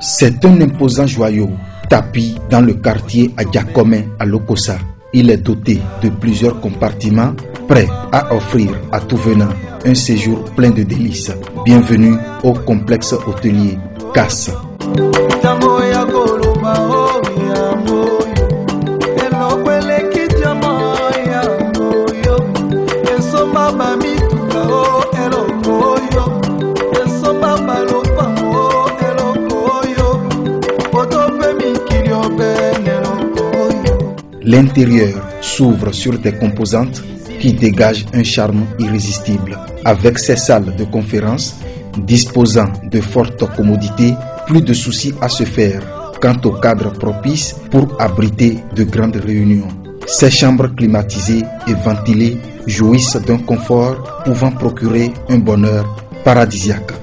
C'est un imposant joyau tapi dans le quartier Adjakomé à Lokossa. Il est doté de plusieurs compartiments prêts à offrir à tout venant un séjour plein de délices. Bienvenue au complexe hôtelier CAS. L'intérieur s'ouvre sur des composantes qui dégagent un charme irrésistible. Avec ses salles de conférence disposant de fortes commodités, plus de soucis à se faire quant au cadre propice pour abriter de grandes réunions. Ces chambres climatisées et ventilées jouissent d'un confort pouvant procurer un bonheur paradisiaque.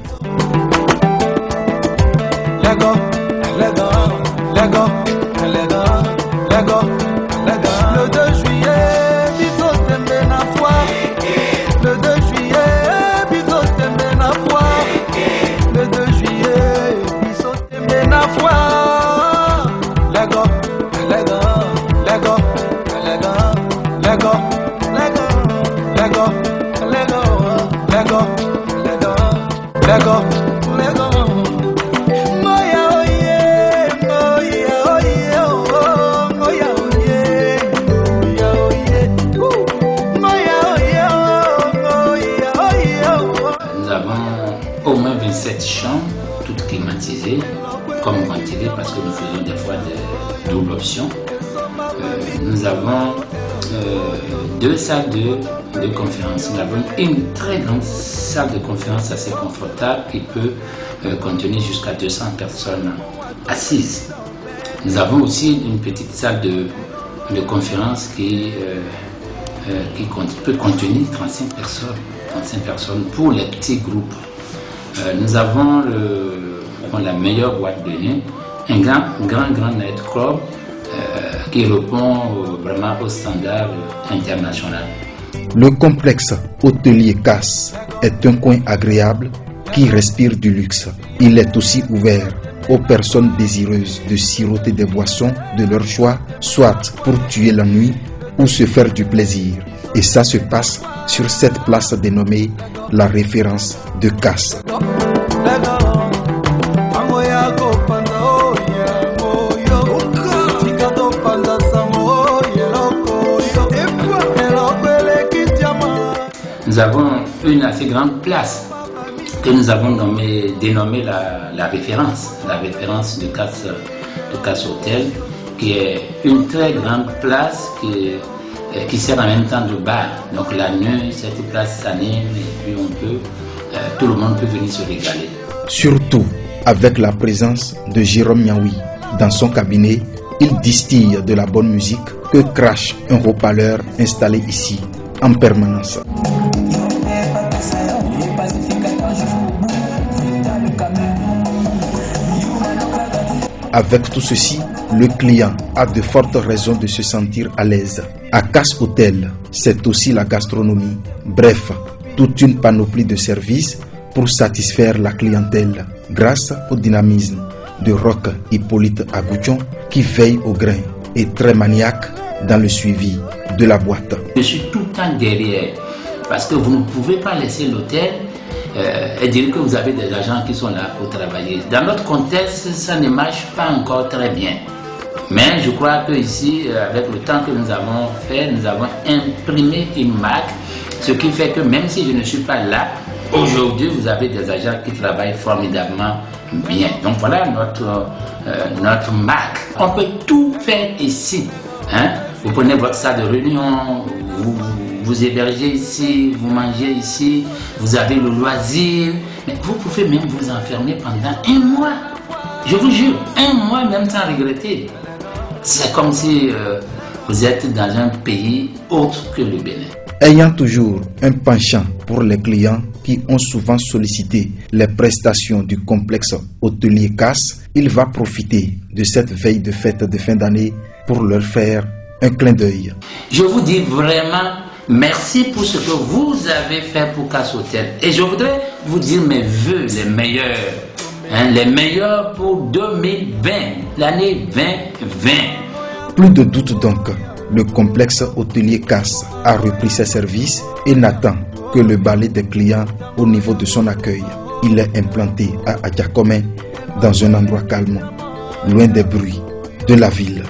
Au moins 27 chambres, toutes climatisées, comme ventilées, parce que nous faisons des fois des doubles options. Nous avons deux salles de conférence. Nous avons une très grande salle de conférence assez confortable qui peut contenir jusqu'à 200 personnes assises. Nous avons aussi une petite salle de conférence qui peut contenir 35 personnes pour les petits groupes. Nous avons la meilleure boîte de nuit, un grand nightclub qui répond vraiment aux standards internationaux. Le complexe hôtelier CAS est un coin agréable qui respire du luxe. Il est aussi ouvert aux personnes désireuses de siroter des boissons de leur choix, soit pour tuer la nuit ou se faire du plaisir. Et ça se passe sur cette place dénommée la référence de CAS. Nous avons une assez grande place que nous avons dénommée la référence de CAS Hôtel, qui est une très grande place qui sert en même temps de bar. Donc la nuit, cette place s'anime et puis tout le monde peut venir se régaler. Surtout avec la présence de Jérôme Niaoui. Dans son cabinet, il distille de la bonne musique que crache un haut-parleur installé ici en permanence. Avec tout ceci, le client a de fortes raisons de se sentir à l'aise. À CAS Hôtel, c'est aussi la gastronomie. Bref, toute une panoplie de services pour satisfaire la clientèle grâce au dynamisme de Roch Hippolyte Agouchon qui veille au grain et très maniaque dans le suivi de la boîte. Je suis tout le temps derrière parce que vous ne pouvez pas laisser l'hôtel et dire que vous avez des agents qui sont là pour travailler. Dans notre contexte, ça ne marche pas encore très bien. Mais je crois que ici, avec le temps que nous avons fait, nous avons imprimé une marque, ce qui fait que même si je ne suis pas là, aujourd'hui, vous avez des agents qui travaillent formidablement bien. Donc voilà notre marque. On peut tout faire ici. Vous prenez votre salle de réunion, vous hébergez ici, vous mangez ici, vous avez le loisir. Mais vous pouvez même vous enfermer pendant 1 mois. Je vous jure, 1 mois même sans regretter. C'est comme si vous êtes dans un pays autre que le Bénin. Ayant toujours un penchant pour les clients qui ont souvent sollicité les prestations du complexe hôtelier CAS, il va profiter de cette veille de fête de fin d'année pour leur faire un clin d'œil. Je vous dis vraiment merci pour ce que vous avez fait pour Casse Hôtel. Et je voudrais vous dire mes vœux les meilleurs. Les meilleurs pour 2020, l'année 2020. Plus de doute donc, le complexe hôtelier Casse a repris ses services et n'attend que le balai des clients au niveau de son accueil. Il est implanté à Adjakome, dans un endroit calme, loin des bruits de la ville.